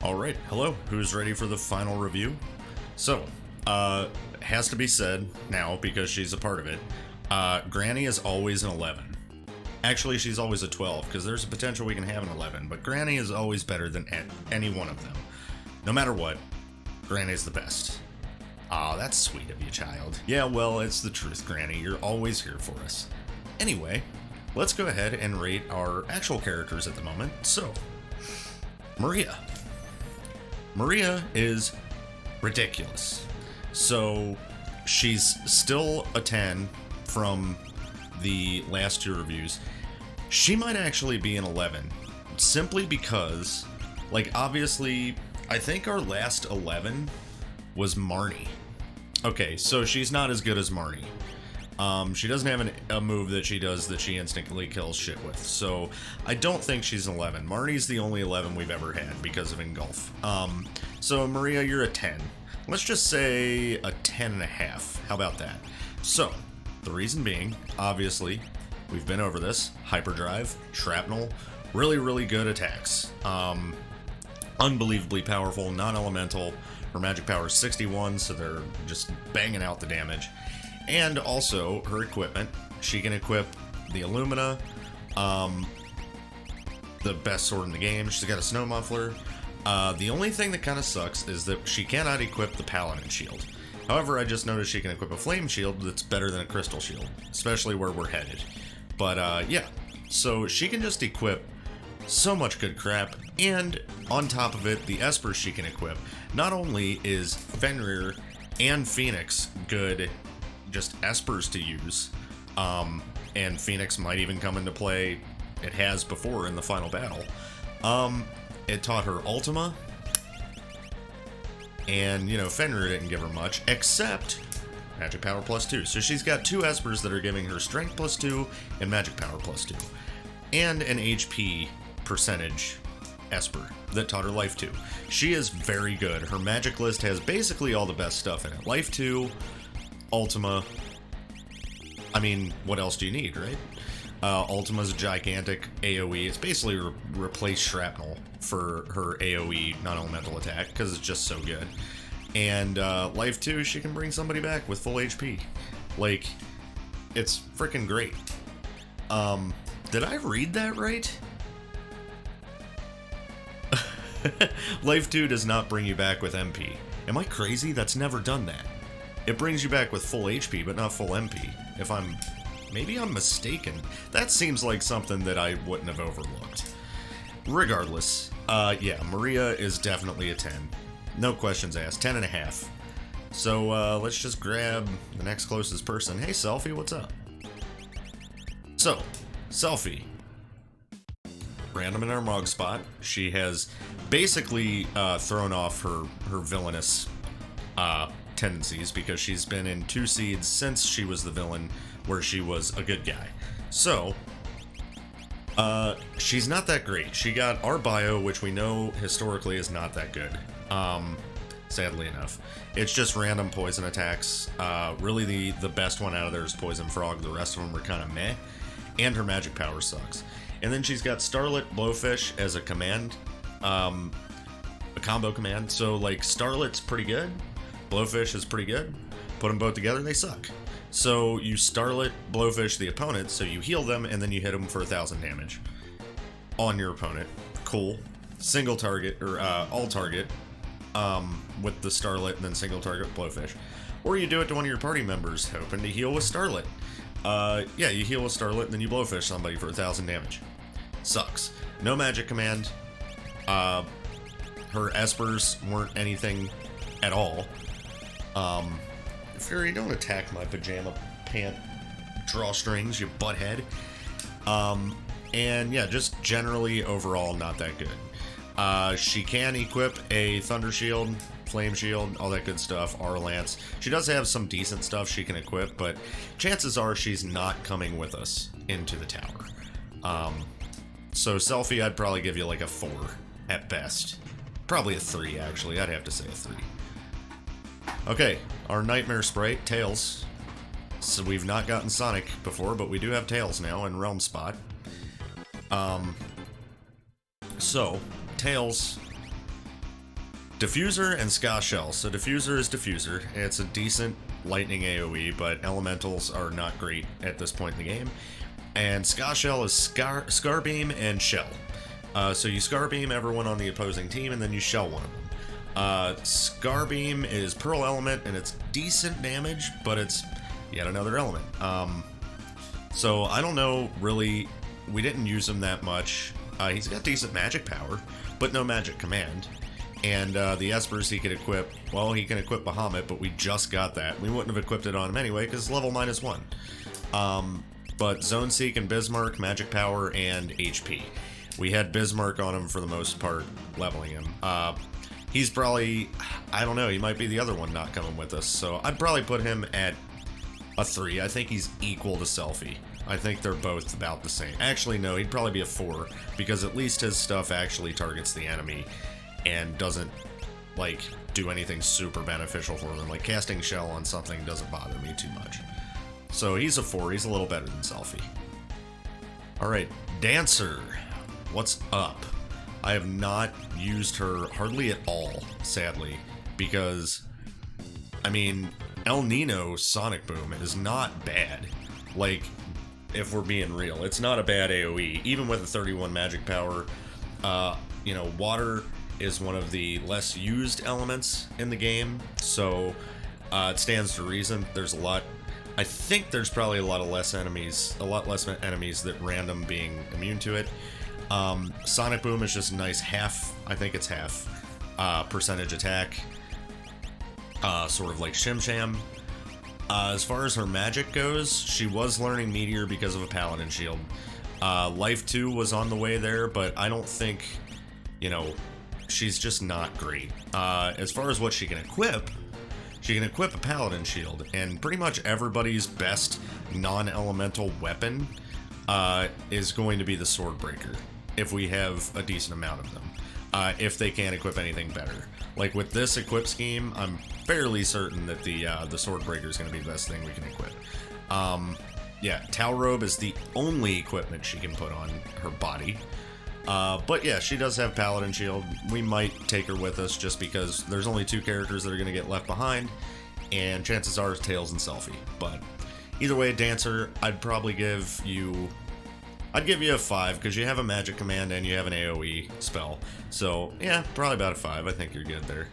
Alright, hello, who's ready for the final review? So, has to be said now, because she's a part of it, Granny is always an 11. Actually, she's always a 12, because there's a potential we can have an 11, but Granny is always better than any one of them. No matter what, Granny's the best. Aw, that's sweet of you, child. Yeah, well, it's the truth, Granny, you're always here for us. Anyway, let's go ahead and rate our actual characters at the moment. So, Maria. Maria is ridiculous. So she's still a 10 from the last two reviews. She might actually be an 11 simply because, like, obviously, I think our last 11 was Marnie. Okay, so she's not as good as Marnie. She doesn't have a move that she does that she instantly kills shit with, so I don't think she's an 11. Marnie's the only 11 we've ever had because of Engulf. So Maria, you're a 10. Let's just say a 10 and a half. How about that? So, the reason being, obviously, we've been over this. Hyperdrive, Shrapnel, really, really good attacks. Unbelievably powerful, non-elemental. Her magic power is 61, so they're just banging out the damage. And also, her equipment, she can equip the Illumina, the best sword in the game. She's got a snow muffler. The only thing that kind of sucks is that she cannot equip the Paladin shield. However, I just noticed she can equip a flame shield that's better than a crystal shield, especially where we're headed. But, yeah, so she can just equip so much good crap, and on top of it, the Espers she can equip. Not only is Fenrir and Phoenix good just Espers to use, and Phoenix might even come into play. It has before in the final battle. It taught her Ultima, and, you know, Fenrir didn't give her much, except Magic Power +2. So she's got two Espers that are giving her Strength +2 and Magic Power +2, and an HP percentage Esper that taught her Life 2. She is very good. Her magic list has basically all the best stuff in it. Life 2, Ultima. I mean, what else do you need, right? Ultima's a gigantic AoE. It's basically replace Shrapnel for her AoE non-elemental attack because it's just so good. And Life 2, she can bring somebody back with full HP. Like, it's freaking great. Did I read that right? Life 2 does not bring you back with MP. Am I crazy? That's never done that. It brings you back with full HP, but not full MP. Maybe I'm mistaken. That seems like something that I wouldn't have overlooked. Regardless, yeah, Maria is definitely a 10. No questions asked, 10 and a half. So, let's just grab the next closest person. Hey, Selfie, what's up? So, Selfie. Random in our Mog spot. She has basically thrown off her villainous tendencies because she's been in 2 seeds since she was the villain where she was a good guy. So, she's not that great. She got our bio, which we know historically is not that good. Sadly enough. It's just random poison attacks. Really the best one out of there is Poison Frog. The rest of them are kind of meh. And her magic power sucks. And then she's got Starlit Blowfish as a command, a combo command. So, like, Starlit's pretty good, Blowfish is pretty good. Put them both together, they suck. So you Starlit Blowfish the opponent, so you heal them, and then you hit them for 1,000 damage on your opponent. Cool. Single target, or all target, with the Starlit, and then single target Blowfish. Or you do it to one of your party members, hoping to heal with Starlit. Yeah, you heal with Starlit, and then you Blowfish somebody for 1,000 damage. Sucks. No magic command. Her Espers weren't anything at all. Fury, don't attack my pajama pant drawstrings, you butthead. And yeah, just generally overall not that good. She can equip a Thunder Shield, Flame Shield, all that good stuff, Aura Lance. She does have some decent stuff she can equip, but chances are she's not coming with us into the tower. So Selfie, I'd probably give you like a 4 at best. Probably a 3, actually. I'd have to say a 3. Okay, our Nightmare Sprite, Tails. So we've not gotten Sonic before, but we do have Tails now in Realm Spot. So, Tails Diffuser and Ska Shell. So Diffuser is Diffuser. It's a decent lightning AoE, but elementals are not great at this point in the game. And Ska Shell is Scar Beam and Shell. So you Scar Beam everyone on the opposing team, and then you Shell one of them. Scar Beam is Pearl Element, and it's decent damage, but it's yet another element. So I don't know, really, we didn't use him that much. He's got decent magic power, but no magic command. And the Espers he could equip, well, he can equip Bahamut, but we just got that. We wouldn't have equipped it on him anyway, because level -1. But Zone Seek and Bismarck, magic power, and HP. We had Bismarck on him for the most part, leveling him. He's probably, I don't know, he might be the other one not coming with us, so I'd probably put him at a 3. I think he's equal to Selfie. I think they're both about the same. Actually, no, he'd probably be a 4, because at least his stuff actually targets the enemy and doesn't, like, do anything super beneficial for them. Like, casting Shell on something doesn't bother me too much. So he's a 4, he's a little better than Selfie. Alright, Dancer. What's up? I have not used her hardly at all, sadly, because, I mean, El Nino Sonic Boom is not bad. Like, if we're being real, it's not a bad AoE, even with a 31 magic power. You know, water is one of the less used elements in the game, so it stands to reason. There's a lot, I think there's probably a lot less enemies that random being immune to it. Sonic Boom is just nice half, I think it's half, percentage attack, sort of like Shim Sham. As far as her magic goes, she was learning Meteor because of a Paladin Shield. Life 2 was on the way there, but I don't think, you know, she's just not great. As far as what she can equip a Paladin Shield, and pretty much everybody's best non-elemental weapon is going to be the Swordbreaker, if we have a decent amount of them. If they can't equip anything better. Like with this equip scheme, I'm fairly certain that the Swordbreaker is going to be the best thing we can equip. Yeah, Tau Robe is the only equipment she can put on her body. But yeah, she does have Paladin Shield. We might take her with us just because there's only 2 characters that are going to get left behind, and chances are Tails and Selfie. But either way, Dancer, I'd probably give you a 5, because you have a magic command and you have an AoE spell. So yeah, probably about a 5. I think you're good there.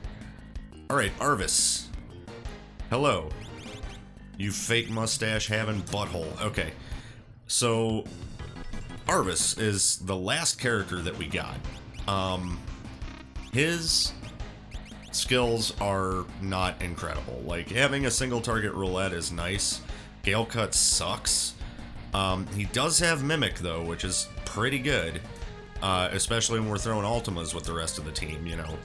Alright, Arvis. Hello. You fake mustache having butthole. Okay. So Arvis is the last character that we got. His skills are not incredible. Like, having a single target roulette is nice. Gale Cut sucks. He does have Mimic, though, which is pretty good. Especially when we're throwing Ultimas with the rest of the team, you know,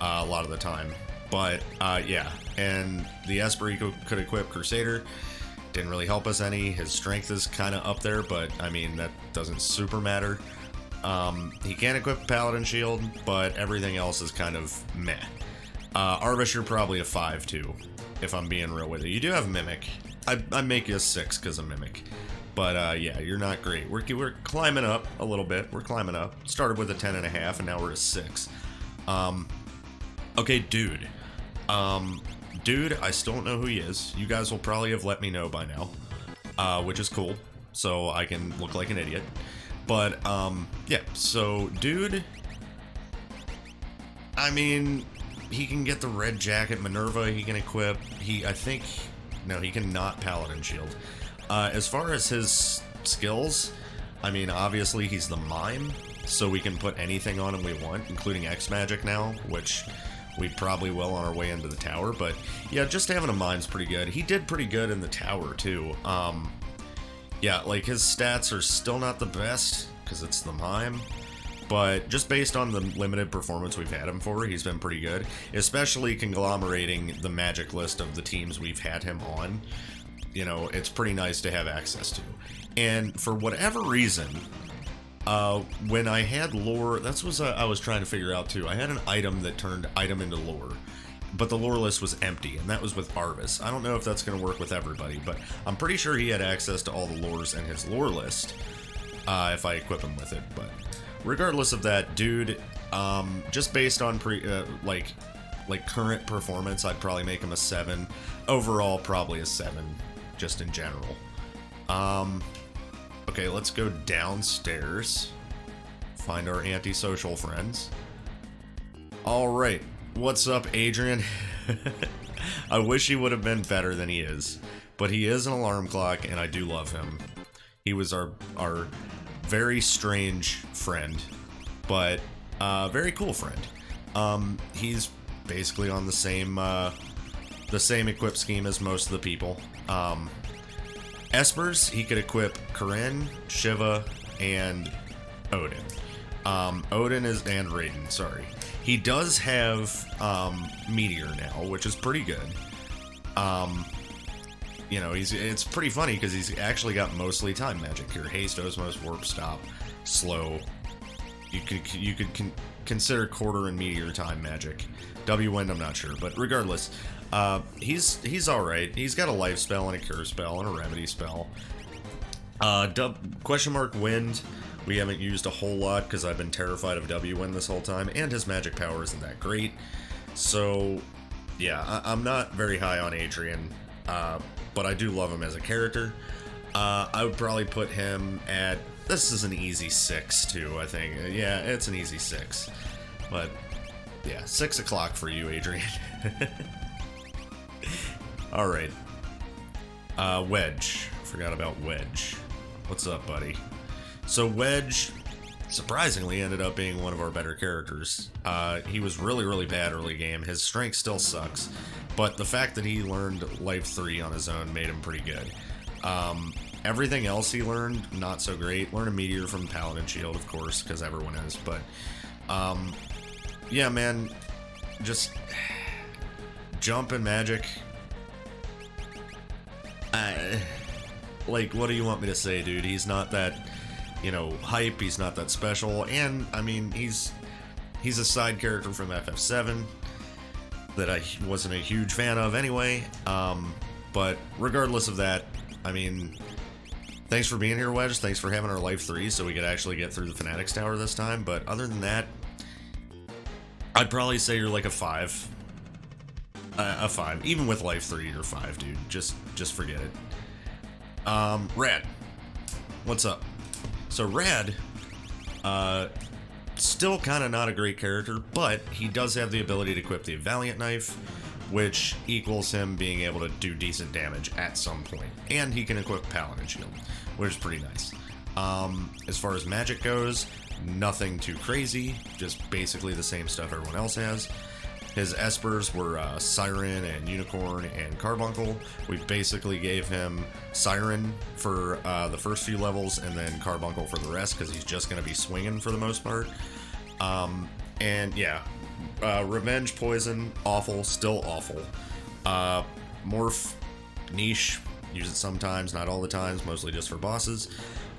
a lot of the time. But, yeah. And the Esper he could equip Crusader. Didn't really help us any. His strength is kind of up there, but, I mean, that doesn't super matter. He can equip Paladin Shield, but everything else is kind of meh. Arvis, you're probably a 5, too, if I'm being real with you. You do have Mimic. I'd make you a 6 because of Mimic. But, yeah, you're not great. We're climbing up a little bit. We're climbing up. Started with a 10.5, and now we're a 6. Okay, Dude. Dude, I still don't know who he is. You guys will probably have let me know by now, which is cool, so I can look like an idiot. But, yeah, so Dude, I mean, he can get the red jacket. Minerva he can equip. He cannot Paladin Shield. As far as his skills, I mean, obviously he's the Mime, so we can put anything on him we want, including X-Magic now, which we probably will on our way into the tower. But yeah, just having a Mime's pretty good. He did pretty good in the tower, too. Yeah, like, his stats are still not the best, because it's the Mime. But just based on the limited performance we've had him for, he's been pretty good. Especially conglomerating the magic list of the teams we've had him on. You know, it's pretty nice to have access to. And for whatever reason, when I had lore, that's what I was trying to figure out too. I had an item that turned item into lore, but the lore list was empty, and that was with Arvis. I don't know if that's going to work with everybody, but I'm pretty sure he had access to all the lores in his lore list, if I equip him with it. But regardless of that, Dude, just based on like current performance, I'd probably make him a 7. Overall, probably a 7, just in general. Okay, let's go downstairs. Find our antisocial friends. Alright, what's up, Adrian? I wish he would have been better than he is, but he is an alarm clock, and I do love him. He was our very strange friend, but very cool friend. He's basically on the same equip scheme as most of the people. Espers, he could equip Corinne, Shiva, and Odin. Odin is, and Raiden, sorry. He does have Meteor now, which is pretty good. You know, it's pretty funny because he's actually got mostly time magic here. Haste, Osmos, Warp, Stop, Slow. You could consider Quarter and Meteor time magic. W-Wind, I'm not sure, but regardless, he's all right. He's got a life spell and a cure spell and a remedy spell. Question mark Wind, we haven't used a whole lot because I've been terrified of W-Wind this whole time, and his magic power isn't that great. So, yeah, I'm not very high on Adrian, but I do love him as a character. I would probably put him at, this is an easy 6 too, I think. Yeah, it's an easy 6. But, yeah, 6 o'clock for you, Adrian. Alright. Wedge. Forgot about Wedge. What's up, buddy? So Wedge, surprisingly, ended up being one of our better characters. He was really, really bad early game. His strength still sucks, but the fact that he learned Life 3 on his own made him pretty good. Everything else he learned, not so great. Learn a Meteor from Paladin Shield, of course, because everyone is, but yeah, man, just jump and magic. Like, what do you want me to say, dude? He's not that, you know, hype. He's not that special, and I mean, he's a side character from FF7 that I wasn't a huge fan of anyway. But regardless of that, I mean, thanks for being here, Wedge. Thanks for having our Life 3 so we could actually get through the Fanatics Tower this time. But other than that, I'd probably say you're like a 5. A 5. Even with Life 3, you're 5, dude. Just forget it. Rad. What's up? So Rad, still kind of not a great character, but he does have the ability to equip the Valiant Knife, which equals him being able to do decent damage at some point. And he can equip Paladin Shield, which is pretty nice. As far as magic goes, nothing too crazy, just basically the same stuff everyone else has. His Espers were Siren and Unicorn and Carbuncle. We basically gave him Siren for the first few levels and then Carbuncle for the rest because he's just going to be swinging for the most part. And yeah, Revenge, Poison, awful, still awful. Morph, niche, use it sometimes, not all the times, mostly just for bosses.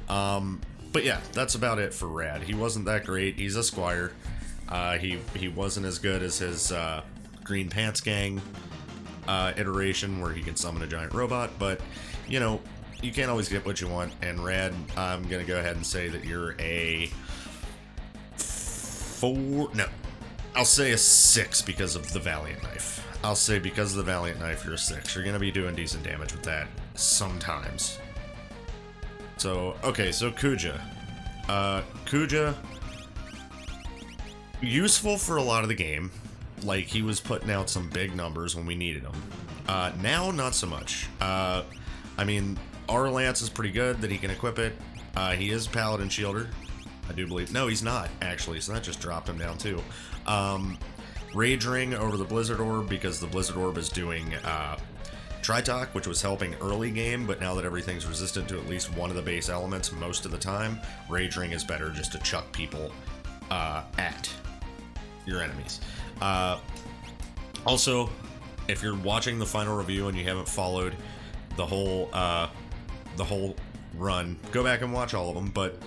But yeah, that's about it for Rad. He wasn't that great. He's a Squire. He wasn't as good as his Green Pants Gang iteration where he can summon a giant robot, but you know, you can't always get what you want. And Rad, I'm gonna go ahead and say that you're a 4. No, I'll say a 6 because of the Valiant Knife. I'll say because of the Valiant Knife, you're a 6. You're gonna be doing decent damage with that sometimes. So okay, so Kuja. Kuja, useful for a lot of the game. Like, he was putting out some big numbers when we needed them. Now, not so much. I mean, our Lance is pretty good that he can equip it. He is Paladin Shielder, I do believe. No, he's not, actually, so that just dropped him down, too. Rage Ring over the Blizzard Orb, because the Blizzard Orb is doing Tritok, which was helping early game, but now that everything's resistant to at least one of the base elements most of the time, Rage Ring is better just to chuck people at your enemies. Also, if you're watching the final review and you haven't followed the whole run, go back and watch all of them. But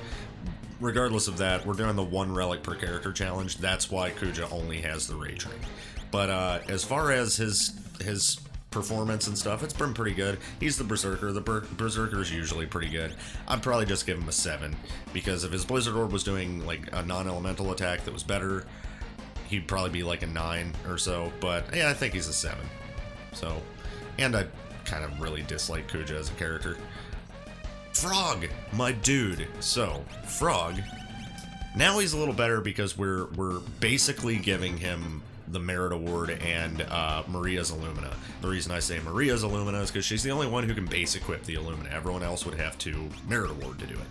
regardless of that, we're doing the 1 relic per character challenge. That's why Kuja only has the Rage Ring. But as far as his performance and stuff, it's been pretty good. He's the Berserker. The Berserker is usually pretty good. I'd probably just give him a 7 because if his Blizzard Orb was doing like a non-elemental attack that was better, he'd probably be like a 9 or so, but yeah, I think he's a 7. So, and I kind of really dislike Kuja as a character. Frog, my dude. So, Frog, now he's a little better because we're basically giving him the Merit Award and Maria's Illumina. The reason I say Maria's Illumina is because she's the only one who can base equip the Illumina. Everyone else would have to Merit Award to do it.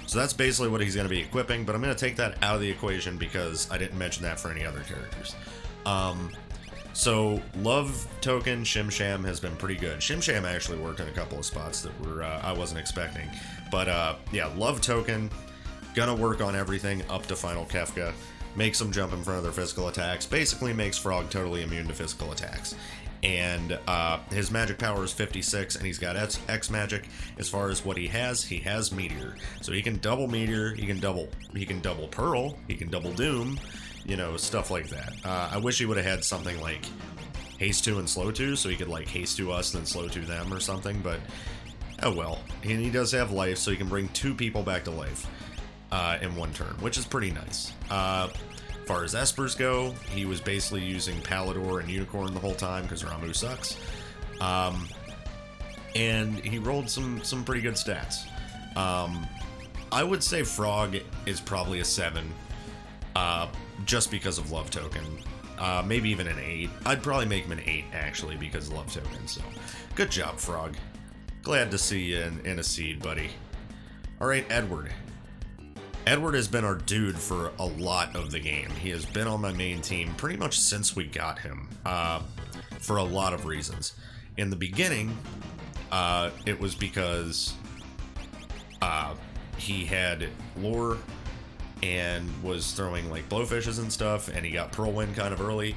So that's basically what he's going to be equipping, but I'm going to take that out of the equation because I didn't mention that for any other characters. So Love Token Shim Sham has been pretty good. Shim Sham actually worked in a couple of spots that were I wasn't expecting. But yeah, Love Token, gonna work on everything up to Final Kefka. Makes them jump in front of their physical attacks. Basically makes Frog totally immune to physical attacks. And his magic power is 56, and he's got X magic. As far as what he has Meteor. So he can double Meteor, he can double Pearl, he can double Doom, you know, stuff like that. I wish he would have had something like Haste 2 and Slow 2, so he could like Haste 2 us and then Slow 2 them or something, but oh well. And he does have life, so he can bring 2 people back to life in one turn, which is pretty nice. As far as Espers go, he was basically using Palador and Unicorn the whole time because Ramu sucks. And he rolled some pretty good stats. I would say Frog is probably a 7, just because of Love Token. Maybe even an 8. I'd probably make him an 8, actually, because of Love Token. So, good job, Frog. Glad to see you in a seed, buddy. Alright, Edward. Edward has been our dude for a lot of the game. He has been on my main team pretty much since we got him, for a lot of reasons. In the beginning, it was because he had lore and was throwing like blowfishes and stuff, and he got Pearlwind kind of early.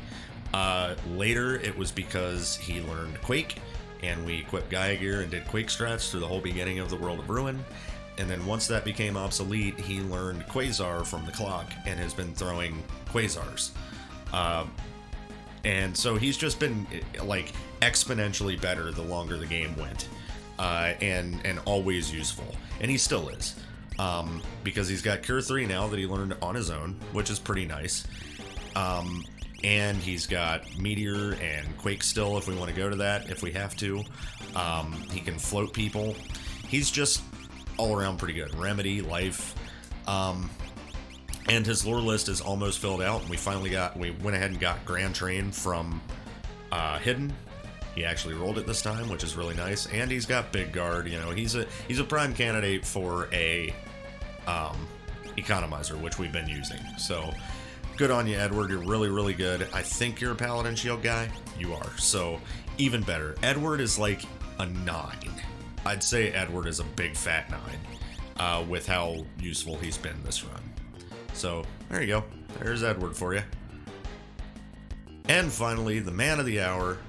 Later, it was because he learned Quake, and we equipped Gaia Gear and did Quake strats through the whole beginning of the World of Ruin. And then once that became obsolete, he learned Quasar from the clock and has been throwing Quasars. And so he's just been like exponentially better the longer the game went, and always useful. And he still is, because he's got Cure 3 now that he learned on his own, which is pretty nice. And he's got Meteor and Quake still if we want to go to that, if we have to. He can float people. He's just all around pretty good. Remedy, life, and his lore list is almost filled out. And we went ahead and got Grand Train from Hidden. He actually rolled it this time, which is really nice. And he's got Big Guard. You know, he's a prime candidate for a economizer, which we've been using. So good on you, Edward. You're really, really good. I think you're a Paladin Shield guy. You are. So even better. Edward is like a 9. I'd say Edward is a big fat 9, with how useful he's been this run. So, there you go. There's Edward for you. And finally, the man of the hour,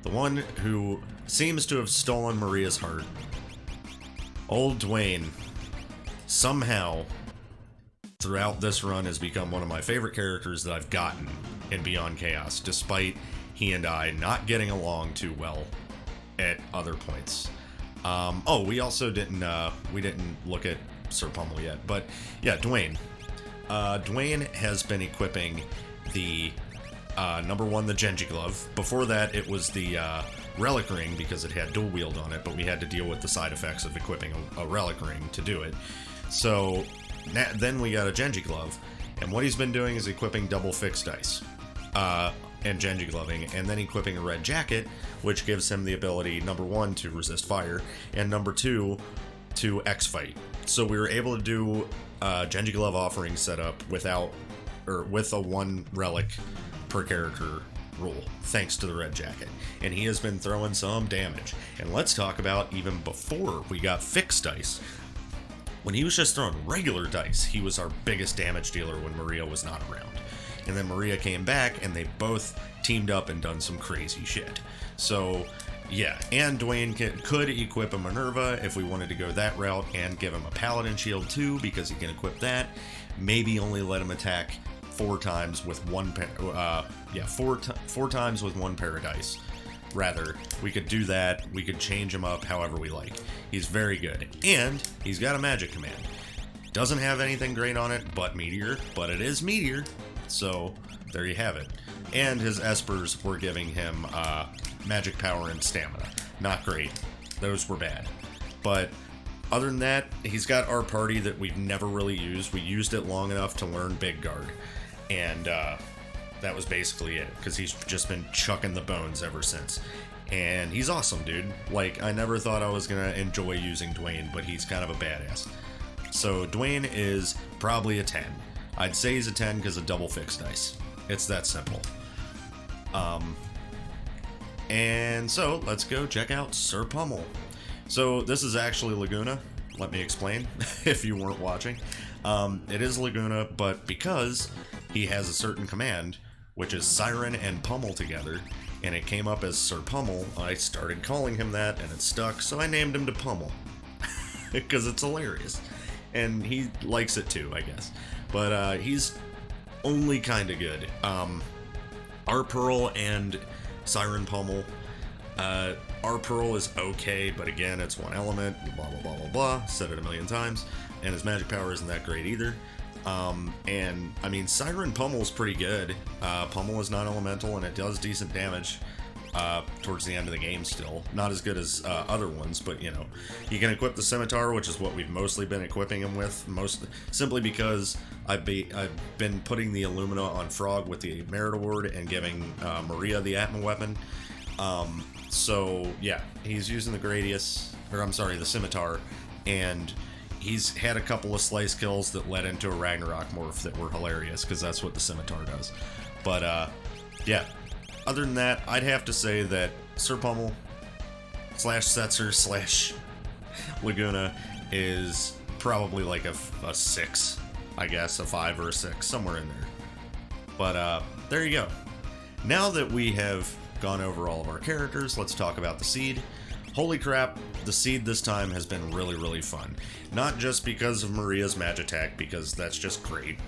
the one who seems to have stolen Maria's heart. Old Dwayne, somehow, throughout this run, has become one of my favorite characters that I've gotten in Beyond Chaos, despite he and I not getting along too well at other points. We also didn't look at Sir Pummel yet, but yeah, Dwayne. Dwayne has been equipping the number 1, the Genji Glove. Before that, it was the Relic Ring because it had dual wield on it, but we had to deal with the side effects of equipping a Relic Ring to do it. So then we got a Genji Glove, and what he's been doing is equipping double fixed dice. And Genji Gloving, and then equipping a red jacket, which gives him the ability, number 1, to resist fire, and number 2, to X-Fight. So we were able to do Genji Glove offering setup with a 1 relic per character rule, thanks to the red jacket. And he has been throwing some damage. And let's talk about even before we got fixed dice. When he was just throwing regular dice, he was our biggest damage dealer when Maria was not around. And then Maria came back, and they both teamed up and done some crazy shit. So, yeah. And Dwayne could equip a Minerva if we wanted to go that route, and give him a Paladin Shield too, because he can equip that. Maybe only let him attack 4 times with 1 4 times with 1 Paradise. Rather, we could do that. We could change him up however we like. He's very good. And he's got a magic command. Doesn't have anything great on it but Meteor, but it is Meteor. So there you have it. And his espers were giving him magic power and stamina. Not great. Those were bad. But other than that, he's got our party that we've never really used. We used it long enough to learn Big Guard. And that was basically it, because he's just been chucking the bones ever since. And he's awesome, dude. Like, I never thought I was going to enjoy using Dwayne, but he's kind of a badass. So Dwayne is probably a 10. I'd say he's a 10 because of double fixed dice. It's that simple. And so let's go check out Sir Pummel. So this is actually Laguna. Let me explain if you weren't watching. It is Laguna, but because he has a certain command, which is Siren and Pummel together, and it came up as Sir Pummel, I started calling him that, and it stuck, so I named him to Pummel. Because it's hilarious. And he likes it too, I guess. But he's only kind of good. Our Pearl and Siren Pummel. Our Pearl is okay, but again, it's one element, blah, blah, blah, blah, blah. Said it a million times. And his magic power isn't that great either. And, I mean, Siren Pummel's pretty good. Pummel is non-elemental, and it does decent damage towards the end of the game still. Not as good as other ones, but, you know. You can equip the Scimitar, which is what we've mostly been equipping him with, simply because I've been putting the Illumina on Frog with the Merit Award and giving Maria the Atma weapon. So, yeah, he's using the Gradius, or I'm sorry, the Scimitar, and he's had a couple of slice kills that led into a Ragnarok morph that were hilarious, because that's what the Scimitar does. But, yeah, other than that, I'd have to say that Sir Pummel / Setzer / Laguna is probably like a 6, I guess, a 5 or a 6, somewhere in there. But, there you go. Now that we have gone over all of our characters, let's talk about the seed. Holy crap, the seed this time has been really, really fun. Not just because of Maria's magic attack, because that's just great,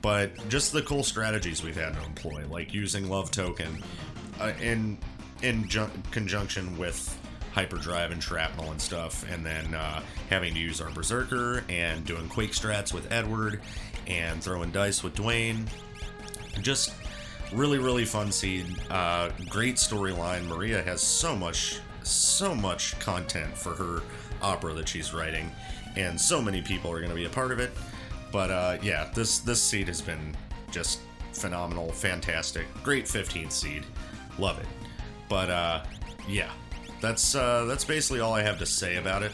but just the cool strategies we've had to employ, like using Love Token in conjunction with Hyperdrive and Shrapnel and stuff, and then having to use our Berserker, and doing Quake strats with Edward, and throwing dice with Dwayne. Just really, really fun seed. Great storyline. Maria has so much content for her opera that she's writing, and so many people are going to be a part of it. But yeah, this seed has been just phenomenal, fantastic, great 15th seed, love it. But yeah, that's basically all I have to say about it.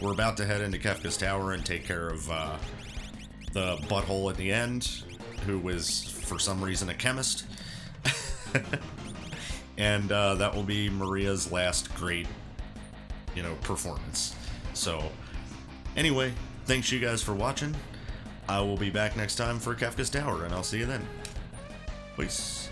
We're about to head into Kefka's Tower and take care of the butthole at the end, who was for some reason a chemist. And that will be Maria's last great, performance. So, anyway, thanks you guys for watching. I will be back next time for Kefka's Tower, and I'll see you then. Peace.